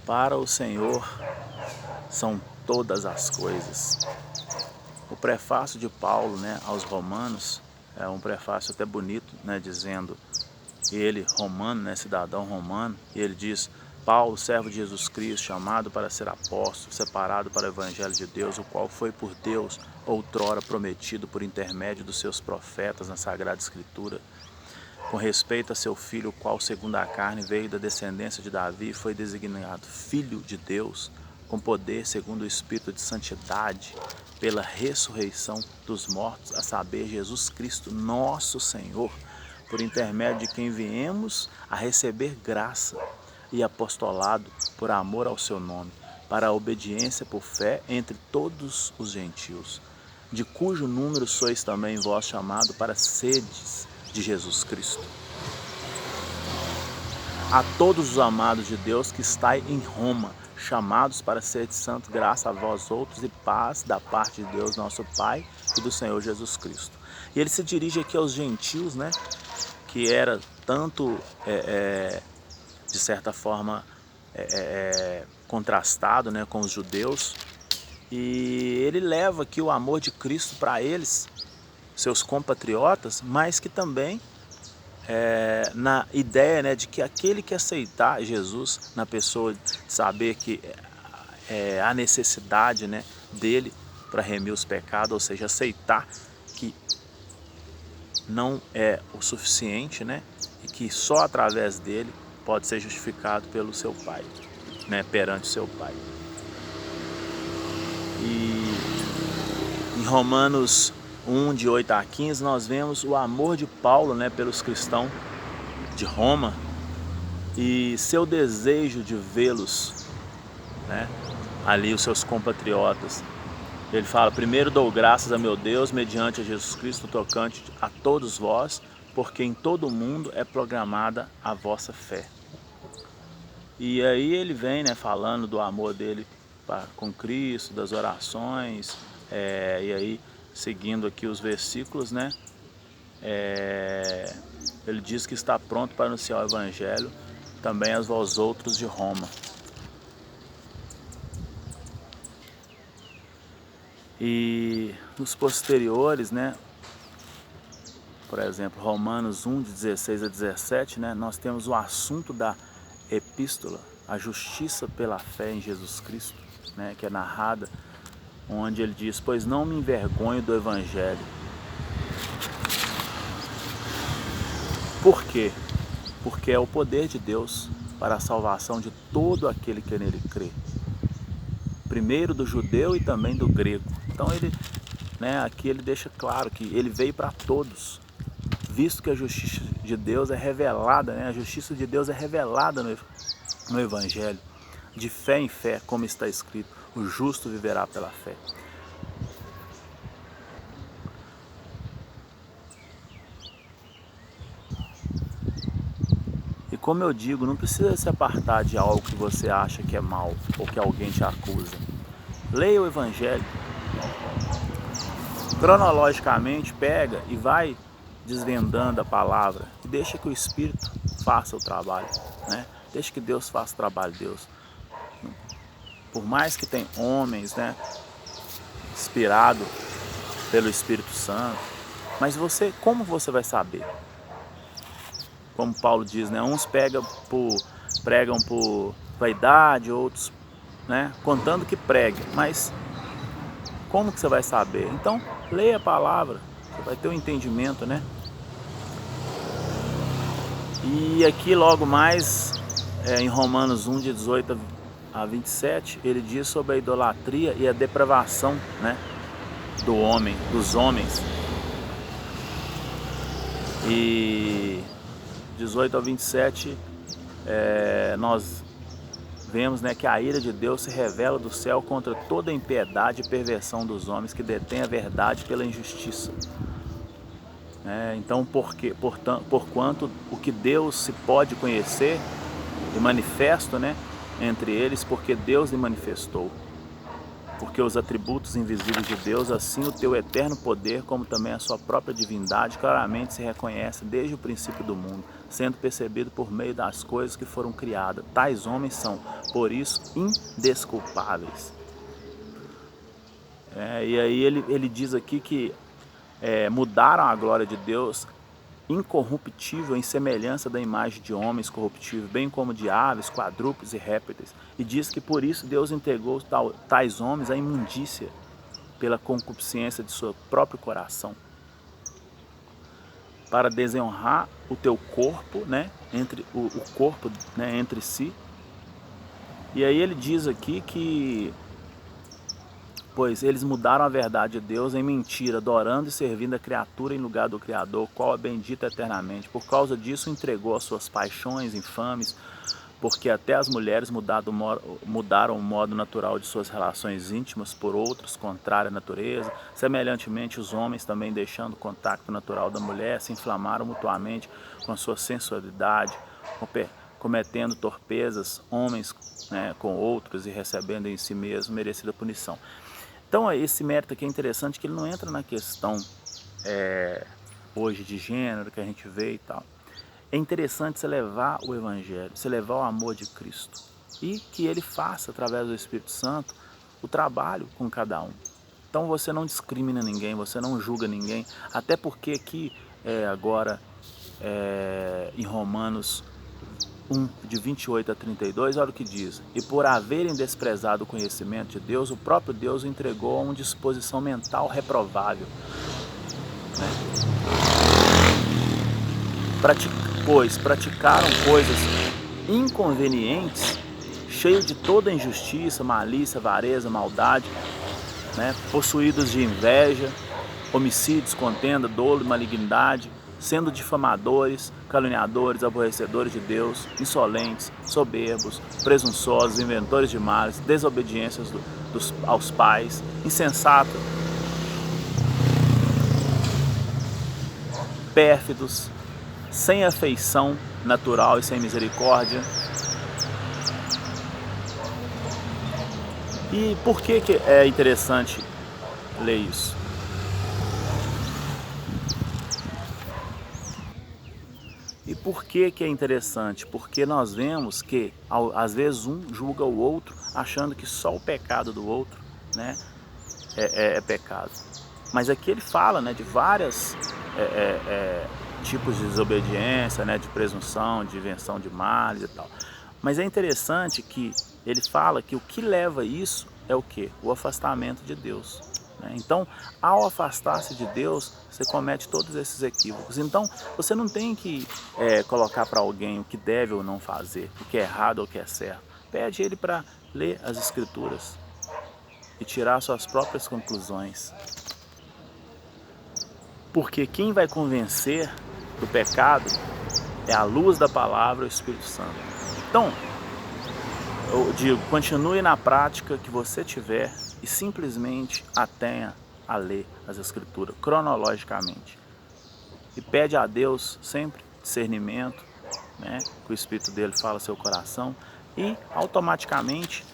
Para o Senhor são todas as coisas. O prefácio de Paulo, né, aos Romanos é um prefácio até bonito, né, dizendo, ele romano, né, cidadão romano, e ele diz: Paulo, servo de Jesus Cristo, chamado para ser apóstolo, separado para o Evangelho de Deus, o qual foi por Deus outrora prometido por intermédio dos seus profetas na Sagrada Escritura, com respeito a seu filho, o qual segundo a carne veio da descendência de Davi e foi designado Filho de Deus, com poder segundo o Espírito de Santidade, pela ressurreição dos mortos, a saber, Jesus Cristo, nosso Senhor, por intermédio de quem viemos a receber graça e apostolado por amor ao seu nome, para a obediência por fé entre todos os gentios, de cujo número sois também vós chamado para sedes de Jesus Cristo. A todos os amados de Deus que estáis em Roma, chamados para ser de santo, graça a vós outros e paz da parte de Deus nosso Pai e do Senhor Jesus Cristo. E ele se dirige aqui aos gentios, né, que era tanto, de certa forma, contrastado, né, com os judeus, e ele leva aqui o amor de Cristo para eles, seus compatriotas, mas que também na ideia, né, de que aquele que aceitar Jesus na pessoa, de saber que há necessidade, né, dele para remir os pecados, ou seja, aceitar que não é o suficiente, né, e que só através dele pode ser justificado pelo seu Pai, né, perante o seu Pai. E em Romanos 1, de 8 a 15, nós vemos o amor de Paulo, né, pelos cristãos de Roma e seu desejo de vê-los, né, ali, os seus compatriotas. Ele fala: primeiro dou graças a meu Deus, mediante a Jesus Cristo, tocante a todos vós, porque em todo o mundo é proclamada a vossa fé. E aí ele vem, né, falando do amor dele com Cristo, das orações, e aí seguindo aqui os versículos, né, ele diz que está pronto para anunciar o Evangelho também a vós outros de Roma. E nos posteriores, né, por exemplo, Romanos 1, de 16 a 17, né, nós temos o assunto da epístola, a justiça pela fé em Jesus Cristo, né, que é narrada, onde ele diz: pois não me envergonho do Evangelho. Por quê? Porque é o poder de Deus para a salvação de todo aquele que nele crê. Primeiro do judeu e também do grego. Então ele, né, aqui ele deixa claro que ele veio para todos, visto que a justiça de Deus é revelada, né, a justiça de Deus é revelada no Evangelho, de fé em fé, como está escrito: o justo viverá pela fé. E como eu digo, não precisa se apartar de algo que você acha que é mal ou que alguém te acusa. Leia o Evangelho. Cronologicamente, pega e vai desvendando a palavra e deixa que o Espírito faça o trabalho, né? Deixa que Deus faça o trabalho de Deus. Por mais que tem homens, né, inspirado pelo Espírito Santo, mas você, como você vai saber? Como Paulo diz, né, uns pregam por vaidade, outros, né, contando que preguem, mas como que você vai saber? Então, leia a palavra, você vai ter um entendimento, né? E aqui logo mais, em Romanos 1, de 18 a 27, ele diz sobre a idolatria e a depravação, né, do homem, dos homens. E 18 a 27, nós vemos, né, que a ira de Deus se revela do céu contra toda a impiedade e perversão dos homens que detêm a verdade pela injustiça. Então, porquanto o que Deus se pode conhecer e manifesto, né, entre eles, porque Deus lhe manifestou. porque os atributos invisíveis de Deus, assim o teu eterno poder, como também a sua própria divindade, claramente se reconhece desde o princípio do mundo, sendo percebido por meio das coisas que foram criadas. Tais homens são, por isso, indesculpáveis. E aí ele diz aqui que mudaram a glória de Deus, incorruptível em semelhança da imagem de homens corruptível, bem como de aves, quadrúpedes e répteis, e diz que por isso Deus entregou tais homens à imundícia pela concupiscência de seu próprio coração, para desonrar o teu corpo, né, entre o corpo, né, entre si. E aí ele diz aqui que pois eles mudaram a verdade de Deus em mentira, adorando e servindo a criatura em lugar do Criador, qual é bendito eternamente. Por causa disso entregou as suas paixões infames, porque até as mulheres mudaram o modo natural de suas relações íntimas por outros, contrária à natureza. Semelhantemente, os homens, também deixando o contato natural da mulher, se inflamaram mutuamente com a sua sensualidade, cometendo torpezas, homens, né, com outros, e recebendo em si mesmo merecida punição. Então esse mérito aqui é interessante, que ele não entra na questão hoje de gênero que a gente vê e tal. É interessante você levar o Evangelho, você levar o amor de Cristo, e que ele faça, através do Espírito Santo, o trabalho com cada um. Então você não discrimina ninguém, você não julga ninguém, até porque aqui agora em Romanos 1, de 28 a 32, olha o que diz: e por haverem desprezado o conhecimento de Deus, o próprio Deus o entregou a uma disposição mental reprovável, né? Pois praticaram coisas inconvenientes, cheios de toda injustiça, malícia, avareza, maldade, né? Possuídos de inveja, homicídios, contenda, dolo e malignidade, sendo difamadores, caluniadores, aborrecedores de Deus, insolentes, soberbos, presunçosos, inventores de males, desobediências aos pais, insensatos, pérfidos, sem afeição natural e sem misericórdia. E por que é interessante ler isso? E por que é interessante? Porque nós vemos que, às vezes, um julga o outro, achando que só o pecado do outro, né, é pecado. Mas aqui ele fala, né, de vários tipos de desobediência, né, de presunção, de invenção de males e tal. Mas é interessante que ele fala que o que leva isso é o quê? O afastamento de Deus. Então, ao afastar-se de Deus, você comete todos esses equívocos. Então, você não tem que colocar para alguém o que deve ou não fazer, o que é errado ou o que é certo. Pede ele para ler as Escrituras e tirar suas próprias conclusões. Porque quem vai convencer do pecado é a luz da palavra, o Espírito Santo. Então, eu digo, continue na prática que você tiver e simplesmente atenha a ler as Escrituras cronologicamente. E pede a Deus sempre discernimento, né, que o Espírito dele fala ao seu coração, e automaticamente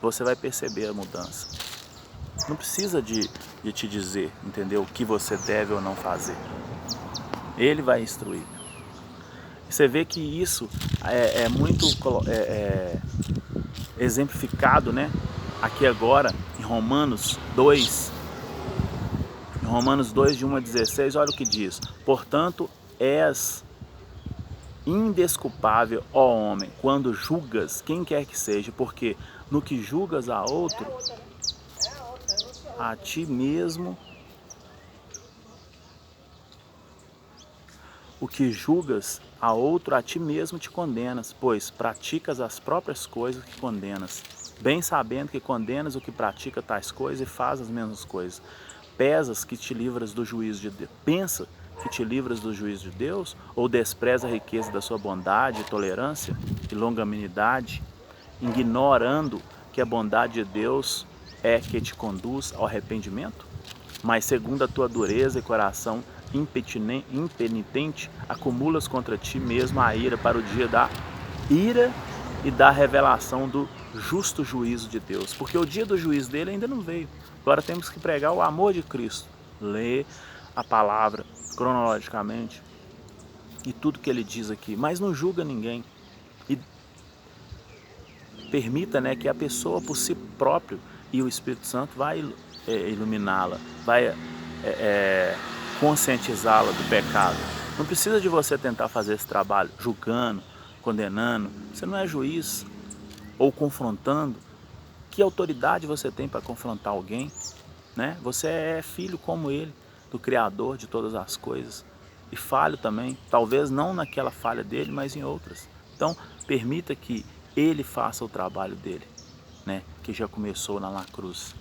você vai perceber a mudança. Não precisa de te dizer, entendeu, o que você deve ou não fazer. Ele vai instruir. Você vê que isso é muito exemplificado, né, aqui agora em Romanos 2, de 1 a 16, olha o que diz: portanto, és indesculpável, ó homem, quando julgas quem quer que seja, porque no que julgas a outro, a ti mesmo, o que julgas a outro, a ti mesmo te condenas, pois praticas as próprias coisas que condenas, bem sabendo que condenas o que pratica tais coisas e faz as mesmas coisas. Pesas que te livras do juízo de Deus. Pensa que te livras do juízo de Deus? Ou despreza a riqueza da sua bondade, tolerância e longanimidade, ignorando que a bondade de Deus é que te conduz ao arrependimento? Mas segundo a tua dureza e coração impenitente, acumulas contra ti mesmo a ira para o dia da ira e da revelação do justo juízo de Deus, porque o dia do juízo dele ainda não veio. Agora temos que pregar o amor de Cristo, ler a palavra cronologicamente e tudo que ele diz aqui, mas não julga ninguém e permita, né, que a pessoa por si próprio e o Espírito Santo vai iluminá-la, vai conscientizá-la do pecado. Não precisa de você tentar fazer esse trabalho julgando, condenando. Você não é juiz ou confrontando. Que autoridade você tem para confrontar alguém, né? Você é filho como ele, do Criador de todas as coisas, e falho também, talvez não naquela falha dele, mas em outras. Então permita que ele faça o trabalho dele, né? Que já começou na cruz.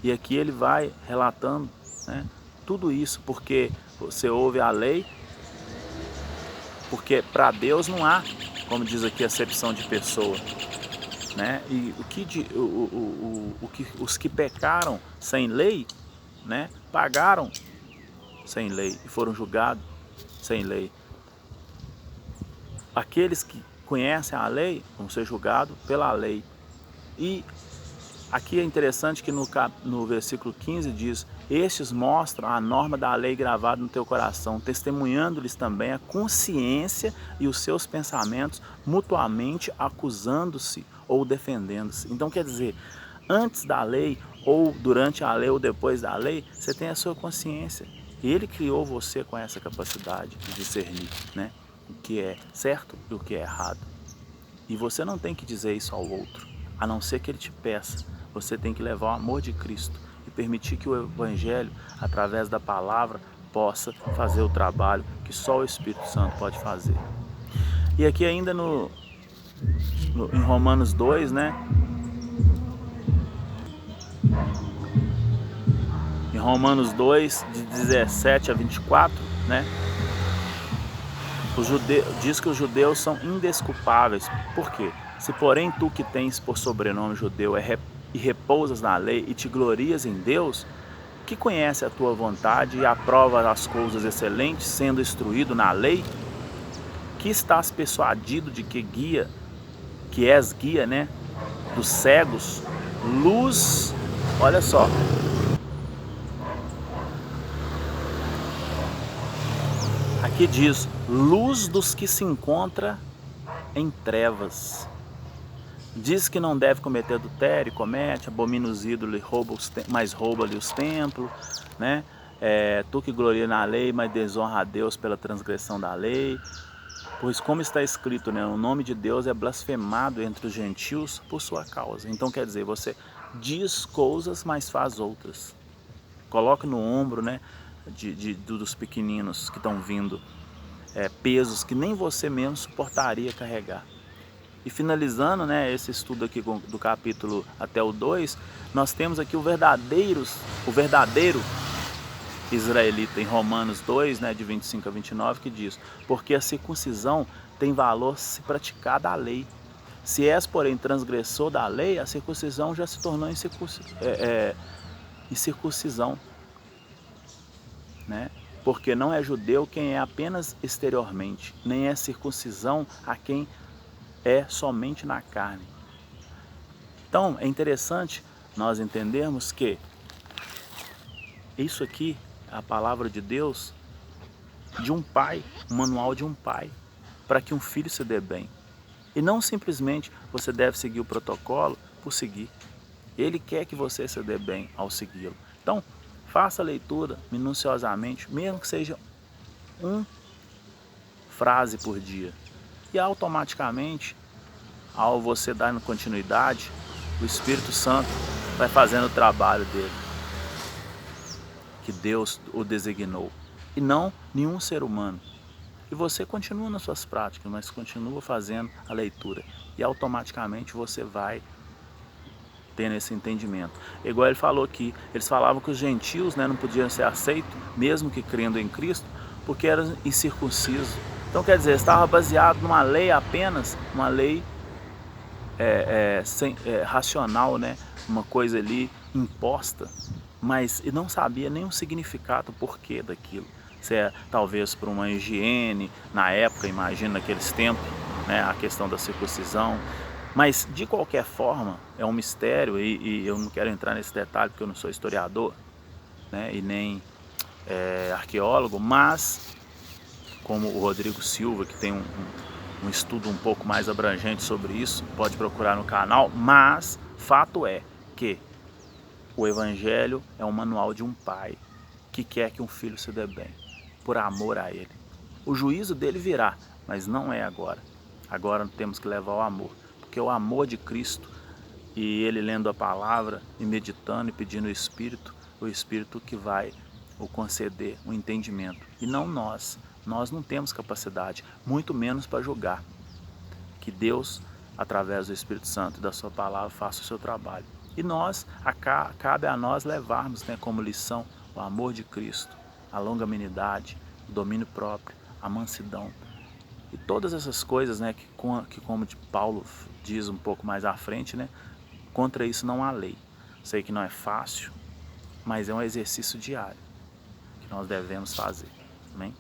E aqui ele vai relatando, né, tudo isso, porque você ouve a lei, porque para Deus não há, como diz aqui, acepção de pessoa, né? E os que pecaram sem lei, né, pagaram sem lei e foram julgados sem lei. Aqueles que conhecem a lei vão ser julgados pela lei. E aqui é interessante que no versículo 15 diz: estes mostram a norma da lei gravada no teu coração, testemunhando-lhes também a consciência e os seus pensamentos, mutuamente acusando-se ou defendendo-se. Então quer dizer, antes da lei, ou durante a lei, ou depois da lei, você tem a sua consciência. E ele criou você com essa capacidade de discernir, né, o que é certo e o que é errado. E você não tem que dizer isso ao outro, a não ser que ele te peça. Você tem que levar o amor de Cristo e permitir que o Evangelho, através da palavra, possa fazer o trabalho que só o Espírito Santo pode fazer. E aqui ainda em Romanos 2, né? Em Romanos 2, de 17 a 24, né? Diz que os judeus são indesculpáveis. Por quê? Se porém tu que tens por sobrenome judeu e repousas na lei e te glorias em Deus, que conhece a tua vontade e aprova as coisas excelentes, sendo instruído na lei, que estás persuadido de que és guia, né, dos cegos, luz, olha só, aqui diz, luz dos que se encontra em trevas. Diz que não deve cometer adultério, comete, abomina os ídolos, mas rouba-lhe os templos, né? Tu que gloria na lei, mas desonra a Deus pela transgressão da lei. Pois como está escrito, né, o nome de Deus é blasfemado entre os gentios por sua causa. Então quer dizer, você diz coisas, mas faz outras. Coloca no ombro, né, dos pequeninos que estão vindo, pesos que nem você mesmo suportaria carregar. E finalizando, né, esse estudo aqui do capítulo até o 2, nós temos aqui o verdadeiro israelita em Romanos 2, né, de 25 a 29, que diz: porque a circuncisão tem valor se praticada a lei. Se és, porém, transgressor da lei, a circuncisão já se tornou incircuncisão, né? Porque não é judeu quem é apenas exteriormente, nem é circuncisão a quem é somente na carne. Então é interessante nós entendermos que isso aqui é a palavra de Deus, de um pai, um manual de um pai, para que um filho se dê bem. E não simplesmente você deve seguir o protocolo por seguir. Ele quer que você se dê bem ao segui-lo. Então faça a leitura minuciosamente, mesmo que seja uma frase por dia. E automaticamente, ao você dar continuidade, o Espírito Santo vai fazendo o trabalho dele, que Deus o designou, e não nenhum ser humano. E você continua nas suas práticas, mas continua fazendo a leitura, e automaticamente você vai tendo esse entendimento. Igual ele falou aqui, eles falavam que os gentios, né, não podiam ser aceitos, mesmo que crendo em Cristo, porque eram incircuncisos. Então quer dizer, estava baseado numa lei apenas, uma lei racional, né? Uma coisa ali imposta, mas e não sabia nem o significado, o porquê daquilo. Se é talvez por uma higiene, na época, imagina, naqueles tempos, né, a questão da circuncisão. Mas, de qualquer forma, é um mistério e eu não quero entrar nesse detalhe porque eu não sou historiador, né, e nem arqueólogo, mas, como o Rodrigo Silva, que tem um estudo um pouco mais abrangente sobre isso, pode procurar no canal, mas fato é que o Evangelho é um manual de um pai que quer que um filho se dê bem, por amor a ele. O juízo dele virá, mas não é agora. Agora temos que levar o amor, porque o amor de Cristo, e ele lendo a palavra, e meditando e pedindo o Espírito que vai o conceder o entendimento, e não nós. Nós não temos capacidade, muito menos para julgar. Que Deus, através do Espírito Santo e da sua palavra, faça o seu trabalho. E nós, cabe a nós levarmos, né, como lição o amor de Cristo, a longanimidade, o domínio próprio, a mansidão. E todas essas coisas, né, que como Paulo diz um pouco mais à frente, né, contra isso não há lei. Sei que não é fácil, mas é um exercício diário que nós devemos fazer. Amém?